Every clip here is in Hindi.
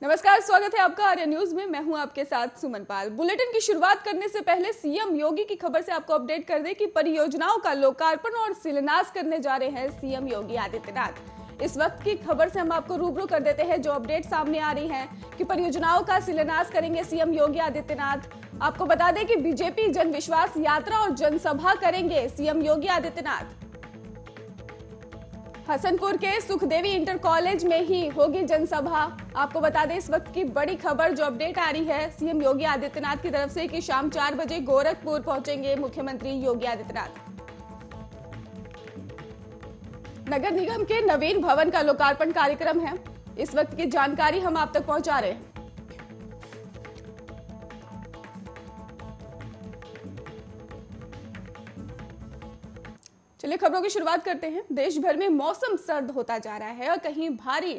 नमस्कार, स्वागत है आपका आर्या न्यूज में। मैं हूं आपके साथ सुमन पाल। बुलेटिन की शुरुआत करने से पहले सीएम योगी की खबर से आपको अपडेट कर दें कि परियोजनाओं का लोकार्पण और शिलान्यास करने जा रहे हैं सीएम योगी आदित्यनाथ। इस वक्त की खबर से हम आपको रूबरू कर देते हैं जो अपडेट सामने आ रही है कि परियोजनाओं का शिलान्यास करेंगे सीएम योगी आदित्यनाथ। आपको बता दें कि बीजेपी जन विश्वास यात्रा और जनसभा करेंगे सीएम योगी आदित्यनाथ। हसनपुर के सुखदेवी इंटर कॉलेज में ही होगी जनसभा। आपको बता दें इस वक्त की बड़ी खबर जो अपडेट आ रही है सीएम योगी आदित्यनाथ की तरफ से कि शाम 4 बजे गोरखपुर पहुंचेंगे मुख्यमंत्री योगी आदित्यनाथ। नगर निगम के नवीन भवन का लोकार्पण कार्यक्रम है, इस वक्त की जानकारी हम आप तक पहुंचा रहे हैं। चलिए खबरों की शुरुआत करते हैं। देश भर में मौसम सर्द होता जा रहा है और कहीं भारी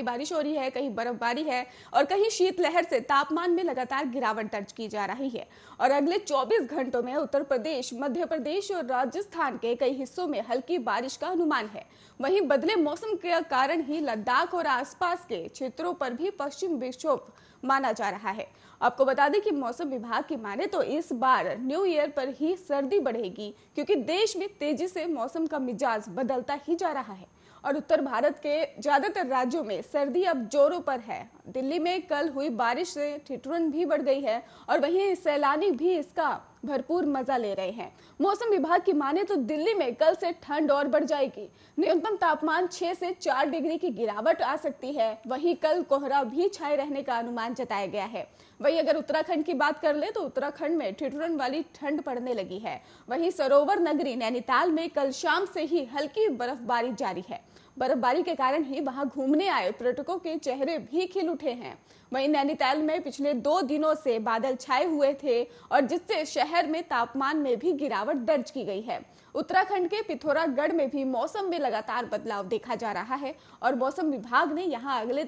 बारिश हो रही है, कहीं बर्फबारी है और कहीं शीतलहर से तापमान में लगातार गिरावट दर्ज की जा रही है। और अगले 24 घंटों में उत्तर प्रदेश, मध्य प्रदेश और राजस्थान के कई हिस्सों में हल्की बारिश का अनुमान है। वहीं बदले मौसम के कारण ही लद्दाख और आसपास के क्षेत्रों पर भी पश्चिम विक्षोभ माना जा रहा है। आपको बता दें कि मौसम विभाग की माने तो इस बार न्यू ईयर पर ही सर्दी बढ़ेगी, क्योंकि देश में तेजी से मौसम का मिजाज बदलता ही जा रहा है और उत्तर भारत के ज्यादातर राज्यों में सर्दी अब जोरों पर है। दिल्ली में कल हुई बारिश से ठिठुरन भी बढ़ गई है और वहीं सैलानी भी इसका भरपूर मजा ले रहे हैं। मौसम विभाग की माने तो दिल्ली में कल से ठंड और बढ़ जाएगी। न्यूनतम तापमान 6 से 4 डिग्री की गिरावट आ सकती है। वहीं कल कोहरा भी छाए रहने का अनुमान जताया गया है। वहीं अगर उत्तराखंड की बात कर ले तो उत्तराखंड में ठिठुरन वाली ठंड पड़ने लगी है। वहीं सरोवर नगरी नैनीताल में कल शाम से ही हल्की बर्फबारी जारी है। बर्फबारी के कारण ही वहां घूमने आए पर्यटकों के चेहरे भी खिल उठे हैं। वहीं नैनीताल में पिछले 2 दिनों से बादल छाए हुए थे और जिससे शहर में तापमान में भी गिरावट दर्ज की गई है। उत्तराखंड के पिथौरागढ़ में भी मौसम में लगातार बदलाव देखा जा रहा है और मौसम विभाग ने यहां अगले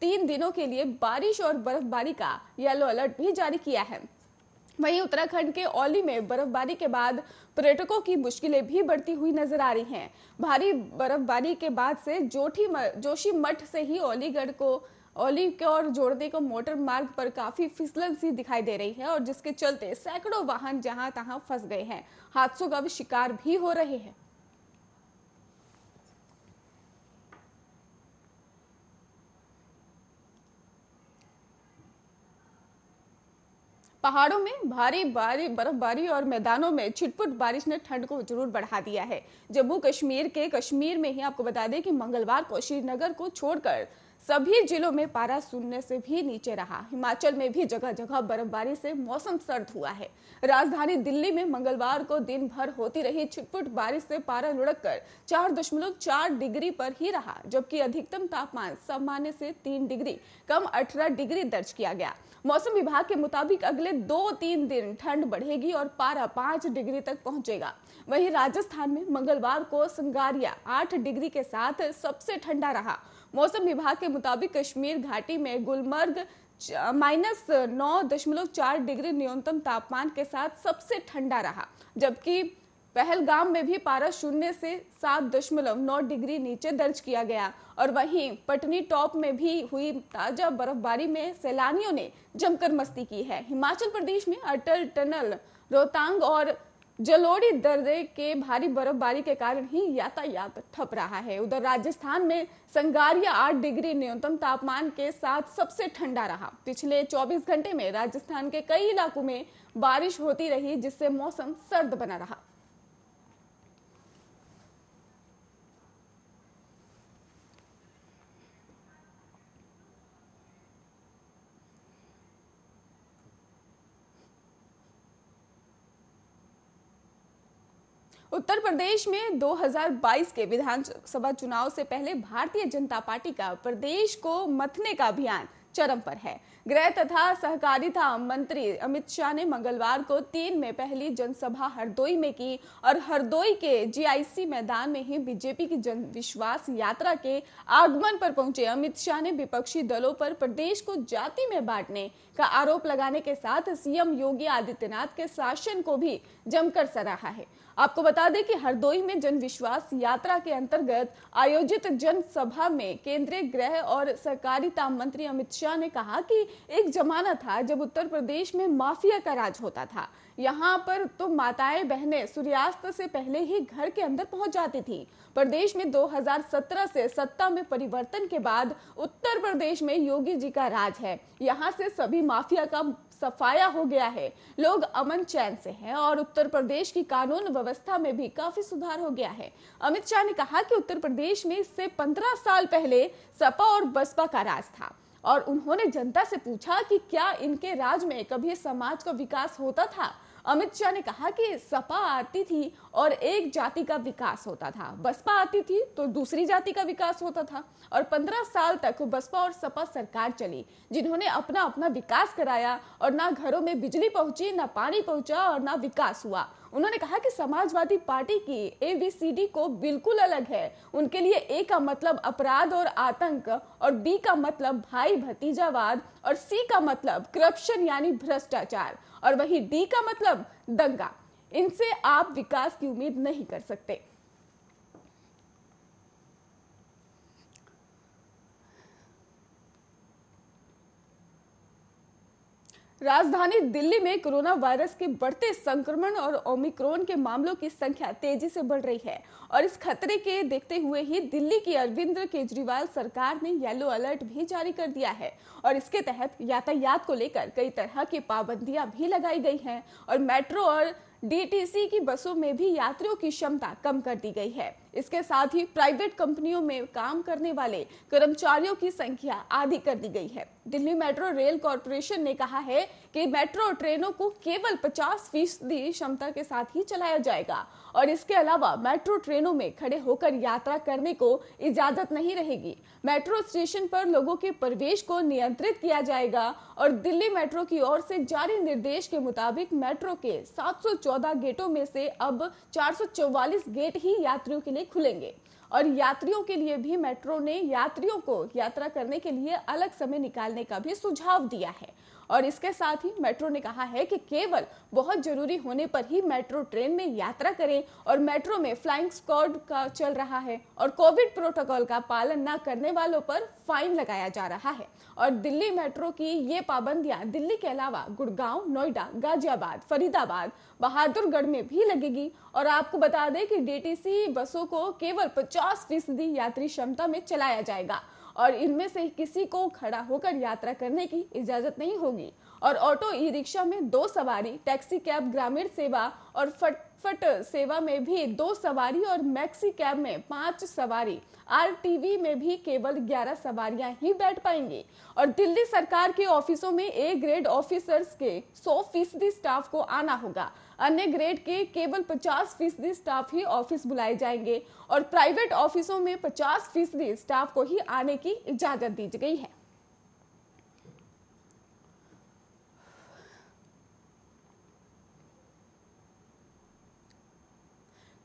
3 दिनों के लिए बारिश और बर्फबारी का येलो अलर्ट भी जारी किया है। वहीं उत्तराखंड के औली में बर्फबारी के बाद पर्यटकों की मुश्किलें भी बढ़ती हुई नजर आ रही हैं। भारी बर्फबारी के बाद से जोशीमठ से ही औली के और जोड़ने को मोटर मार्ग पर काफी फिसलन सी दिखाई दे रही है और जिसके चलते सैकड़ों वाहन जहां तहां फंस गए हैं। हादसों का भी शिकार भी हो रहे हैं। पहाड़ों में भारी बर्फबारी और मैदानों में छिटपुट बारिश ने ठंड को जरूर बढ़ा दिया है। जम्मू कश्मीर में ही आपको बता दें कि मंगलवार को श्रीनगर को छोड़कर सभी जिलों में पारा शून्य से भी नीचे रहा। हिमाचल में भी जगह जगह बर्फबारी से मौसम सर्द हुआ है। राजधानी दिल्ली में मंगलवार को दिन भर होती रही छिटपुट बारिश से पारा लुढ़ककर 4.4 डिग्री पर ही रहा, जबकि अधिकतम तापमान सामान्य से 3 डिग्री कम 18 डिग्री दर्ज किया गया। मौसम विभाग के मुताबिक अगले 2-3 दिन ठंड बढ़ेगी और पारा 5 डिग्री तक पहुंचेगा। वहीं राजस्थान में मंगलवार को संगारिया 8 डिग्री के साथ सबसे ठंडा रहा। मौसम विभाग के मुताबिक कश्मीर घाटी में गुलमर्ग -9.4 डिग्री न्यूनतम तापमान के साथ सबसे ठंडा रहा, जबकि पहलगाम में भी पारा शून्य से 7.9 डिग्री नीचे दर्ज किया गया। और वहीं पटनी टॉप में भी हुई ताजा बर्फबारी में सैलानियों ने जमकर मस्ती की है। हिमाचल प्रदेश में अटल टनल, रोहतांग और जलोड़ी दर्रे के भारी बर्फबारी के कारण ही यातायात ठप रहा है। उधर राजस्थान में संगारिया 8 डिग्री न्यूनतम तापमान के साथ सबसे ठंडा रहा। पिछले 24 घंटे में राजस्थान के कई इलाकों में बारिश होती रही, जिससे मौसम सर्द बना रहा। उत्तर प्रदेश में 2022 के विधानसभा चुनाव से पहले भारतीय जनता पार्टी का प्रदेश को मथने का अभियान चरम पर है। गृह तथा सहकारिता मंत्री अमित शाह ने मंगलवार को 3 में पहली जनसभा हरदोई में की और हरदोई के जीआईसी मैदान में ही बीजेपी की जन विश्वास यात्रा के आगमन पर पहुंचे अमित शाह ने विपक्षी दलों पर प्रदेश को जाति में बांटने का आरोप लगाने के साथ सीएम योगी आदित्यनाथ के शासन को भी जमकर सराहा है। आपको बता दें कि हरदोई में जन विश्वास यात्रा के अंतर्गत आयोजित जनसभा में केंद्रीय गृह और सहकारिता मंत्री अमित शाह ने कहा कि एक जमाना था जब उत्तर प्रदेश में माफिया का राज होता था। यहाँ पर तो माताएं बहनें सूर्यास्त से पहले ही घर के अंदर पहुंच जाती थी। प्रदेश में 2017 से सत्ता में परिवर्तन के बाद उत्तर प्रदेश में योगी जी का राज है। यहाँ से सभी माफिया का सफाया हो गया है, लोग अमन चैन से हैं और उत्तर प्रदेश की कानून व्यवस्था में भी काफी सुधार हो गया है। अमित शाह ने कहा कि उत्तर प्रदेश में इससे 15 साल पहले सपा और बसपा का राज था और उन्होंने जनता से पूछा कि क्या इनके राज में कभी समाज का विकास होता था। अमित शाह ने कहा कि सपा आती थी और एक जाति का विकास होता था, बसपा आती थी तो दूसरी जाति का विकास होता था और 15 साल तक बसपा और सपा सरकार चली जिन्होंने अपना अपना विकास कराया और ना घरों में बिजली पहुंची, ना पानी पहुंचा और ना विकास हुआ। उन्होंने कहा कि समाजवादी पार्टी की ABCD को बिल्कुल अलग है। उनके लिए A का मतलब अपराध और आतंक और B का मतलब भाई भतीजावाद और C का मतलब करप्शन यानी भ्रष्टाचार और वही D का मतलब दंगा। इनसे आप विकास की उम्मीद नहीं कर सकते। राजधानी दिल्ली में कोरोना वायरस के बढ़ते संक्रमण और ओमिक्रॉन के मामलों की संख्या तेजी से बढ़ रही है और इस खतरे के देखते हुए ही दिल्ली की अरविंद केजरीवाल सरकार ने येलो अलर्ट भी जारी कर दिया है और इसके तहत यातायात को लेकर कई तरह की पाबंदियां भी लगाई गई हैं और मेट्रो और DTC की बसों में भी यात्रियों की क्षमता कम कर दी गई है। इसके साथ ही प्राइवेट कंपनियों में काम करने वाले कर्मचारियों की संख्या आधी कर दी गई है। दिल्ली मेट्रो रेल कॉरपोरेशन ने कहा है कि मेट्रो ट्रेनों को केवल 50% क्षमता के साथ ही चलाया जाएगा और इसके अलावा मेट्रो ट्रेनों में खड़े होकर यात्रा करने को इजाजत नहीं रहेगी। मेट्रो स्टेशन पर लोगों के प्रवेश को नियंत्रित किया जाएगा और दिल्ली मेट्रो की ओर से जारी निर्देश के मुताबिक मेट्रो के 714 गेटों में से अब 444 गेट ही यात्रियों के लिए खुलेंगे और यात्रियों के लिए भी मेट्रो ने यात्रियों को यात्रा करने के लिए अलग समय निकालने का भी सुझाव दिया है और इसके साथ ही मेट्रो ने कहा है कि केवल बहुत जरूरी होने पर ही मेट्रो ट्रेन में यात्रा करें और मेट्रो में फ्लाइंग स्क्वाड का चल रहा है और कोविड प्रोटोकॉल का पालन न करने वालों पर फाइन लगाया जा रहा है और दिल्ली मेट्रो की ये पाबंदियां दिल्ली के अलावा गुड़गांव, नोएडा, गाजियाबाद, फरीदाबाद, बहादुरगढ़ में भी लगेगी और आपको बता दें कि DTC बसों को केवल 50% यात्री क्षमता में चलाया जाएगा और इनमें से किसी को खड़ा होकर यात्रा करने की इजाजत नहीं होगी और ऑटो ई-रिक्शा में 2 सवारी, टैक्सी कैब ग्रामीण सेवा और फटफट सेवा में भी 2 सवारी और मैक्सी कैब में 5 सवारी, RTV में भी केवल 11 सवारियां ही बैठ पाएंगी और दिल्ली सरकार के ऑफिसों में A ग्रेड ऑफिसर्स के 100% स्टाफ को आना होगा। अन्य ग्रेड के केवल 50% स्टाफ ही ऑफिस बुलाए जाएंगे और प्राइवेट ऑफिसों में 50% स्टाफ को ही आने की इजाजत दी गई है।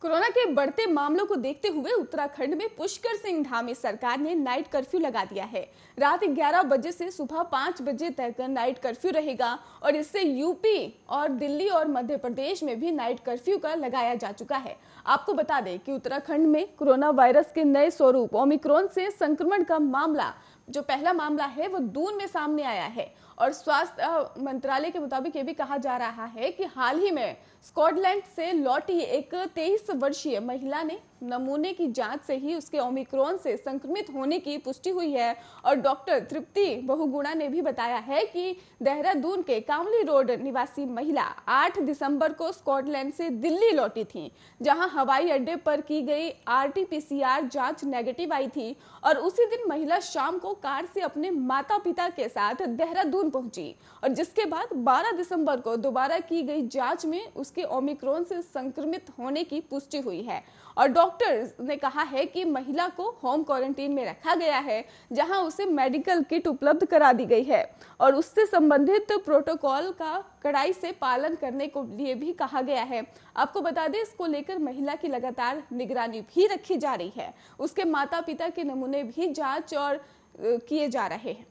कोरोना के बढ़ते मामलों को देखते हुए उत्तराखंड में पुष्कर सिंह धामी सरकार ने नाइट कर्फ्यू लगा दिया है। रात 11 बजे से सुबह 5 बजे तक नाइट कर्फ्यू रहेगा और इससे यूपी और दिल्ली और मध्य प्रदेश में भी नाइट कर्फ्यू का लगाया जा चुका है। आपको बता दें कि उत्तराखंड में कोरोना वायरस के नए स्वरूप ओमिक्रॉन से संक्रमण का मामला जो पहला मामला है वो दून में सामने आया है और स्वास्थ्य मंत्रालय के मुताबिक ये भी कहा जा रहा है कि हाल ही में स्कॉटलैंड से लौटी एक 23 वर्षीय महिला ने नमूने की जांच से ही उसके ओमिक्रॉन से संक्रमित होने की पुष्टि हुई है और डॉक्टर तृप्ति बहुगुणा ने भी बताया है कि देहरादून के कामली रोड निवासी महिला 8 दिसंबर को स्कॉटलैंड से दिल्ली लौटी थी, जहां हवाई अड्डे पर की गई RT-PCR जांच नेगेटिव आई थी और उसी दिन महिला शाम को कार से अपने माता पिता के साथ देहरादून पहुंची और जिसके बाद 12 दिसंबर को दोबारा की गई जांच में उसके ओमिक्रॉन से संक्रमित होने की पुष्टि हुई है और डॉक्टर ने कहा है कि महिला को होम क्वारंटीन में रखा गया है, जहां उसे मेडिकल किट उपलब्ध करा दी गई है और उससे संबंधित प्रोटोकॉल का कड़ाई से पालन करने को लिए भी कहा गया है। आपको बता दें इसको लेकर महिला की लगातार निगरानी भी रखी जा रही है। उसके माता पिता के नमूने भी जांच और किए जा रहे हैं।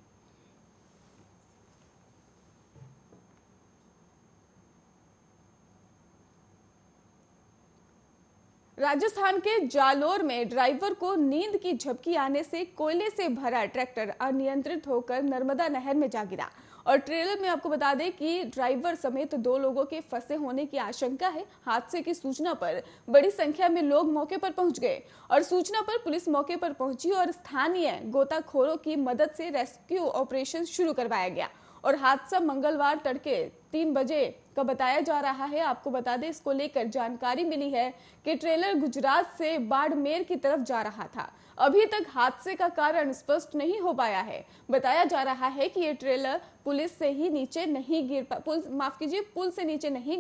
राजस्थान के जालोर में ड्राइवर को नींद की झपकी आने से कोयले से भरा ट्रैक्टर अनियंत्रित होकर नर्मदा नहर में जा गिरा। और ट्रेलर में आपको बता दें कि ड्राइवर समेत 2 लोगों के फंसे होने की आशंका है। हादसे की सूचना पर बड़ी संख्या में लोग मौके पर पहुंच गए और सूचना पर पुलिस मौके पर पहुंची और स्थानीय गोताखोरों की मदद से रेस्क्यू ऑपरेशन शुरू करवाया गया। और हादसा मंगलवार तड़के 3 बजे का बताया जा रहा है। आपको बता दें, इसको लेकर जानकारी मिली है कि ट्रेलर गुजरात से बाड़मेर की तरफ जा रहा था। अभी तक हादसे का कारण स्पष्ट नहीं हो पाया है। बताया जा रहा है कि ये ट्रेलर पुल से नीचे नहीं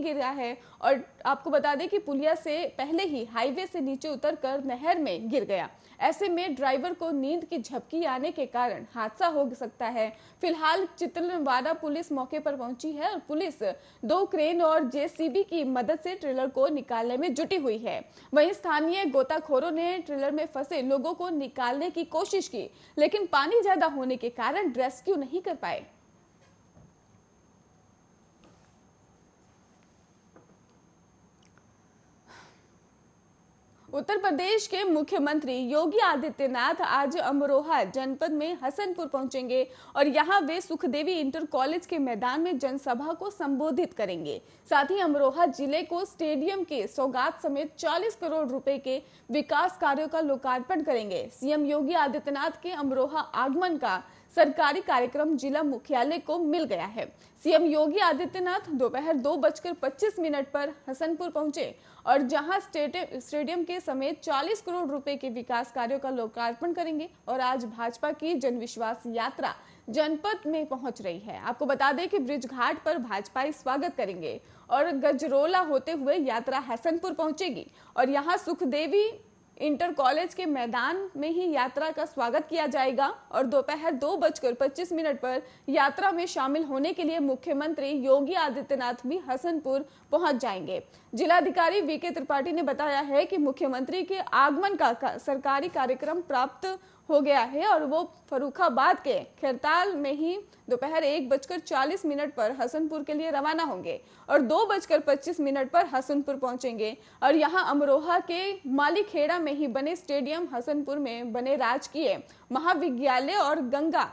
गिरा है और आपको बता दें कि पुलिया से पहले ही हाईवे से नीचे उतरकर नहर में गिर गया। ऐसे में ड्राइवर को नींद की झपकी आने के कारण हादसा हो सकता है। फिलहाल चितलवाड़ा पुलिस मौके पर पहुंची है और पुलिस 2 क्रेन और जेसीबी की मदद से ट्रेलर को निकालने में जुटी हुई है। वहीं स्थानीय गोताखोरों ने ट्रेलर में फंसे लोगों को निकालने की कोशिश की, लेकिन पानी ज्यादा होने के कारण रेस्क्यू नहीं कर पाए। उत्तर प्रदेश के मुख्यमंत्री योगी आदित्यनाथ आज अमरोहा जनपद में हसनपुर पहुंचेंगे और यहां वे सुखदेवी इंटर कॉलेज के मैदान में जनसभा को संबोधित करेंगे। साथ ही अमरोहा जिले को स्टेडियम के सौगात समेत 40 करोड़ रुपए के विकास कार्यों का लोकार्पण करेंगे। सीएम योगी आदित्यनाथ के अमरोहा आगमन का सरकारी कार्यक्रम जिला मुख्यालय को मिल गया है। सीएम योगी आदित्यनाथ दोपहर 2:25 पर हसनपुर पहुंचे और जहां स्टेडियम के समेत 40 करोड़ रुपए के विकास कार्यों का लोकार्पण करेंगे। और आज भाजपा की जनविश्वास यात्रा जनपद में पहुंच रही है। आपको बता दें कि ब्रिज घाट पर भाजपाई स्वागत करेंगे और गजरोला होते हुए यात्रा हसनपुर पहुंचेगी और यहां सुखदेवी इंटर कॉलेज के मैदान में ही यात्रा का स्वागत किया जाएगा। और दोपहर 2:25 पर यात्रा में शामिल होने के लिए मुख्यमंत्री योगी आदित्यनाथ भी हसनपुर पहुंच जाएंगे। जिलाधिकारी वीके त्रिपाठी ने बताया है कि मुख्यमंत्री के आगमन का सरकारी कार्यक्रम प्राप्त हो गया है और वो फर्रुखाबाद के खेरताल में ही दोपहर 1:40 पर हसनपुर के लिए रवाना होंगे और 2:25 पर हसनपुर पहुंचेंगे। और यहां अमरोहा के मालीखेड़ा में ही बने स्टेडियम, हसनपुर में बने राजकीय महाविद्यालय और गंगा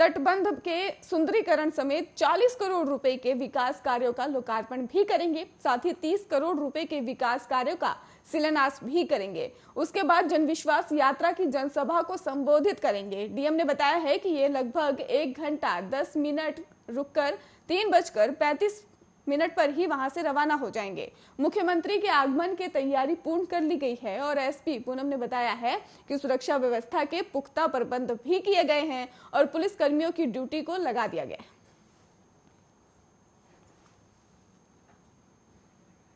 तटबंध के सुंदरीकरण समेत 40 करोड़ रुपए के विकास कार्यों का लोकार्पण भी करेंगे। साथ ही 30 करोड़ रुपए के विकास कार्यों का शिलान्यास भी करेंगे। उसके बाद जनविश्वास यात्रा की जनसभा को संबोधित करेंगे। डीएम ने बताया है कि ये लगभग 1 घंटा 10 मिनट रुककर 3:35 पर ही वहां से रवाना हो जाएंगे। मुख्यमंत्री के आगमन की तैयारी पूर्ण कर ली गई है और एसपी पूनम ने बताया है कि सुरक्षा व्यवस्था के पुख्ता प्रबंध भी किए गए हैं और पुलिस कर्मियों की ड्यूटी को लगा दिया गया है।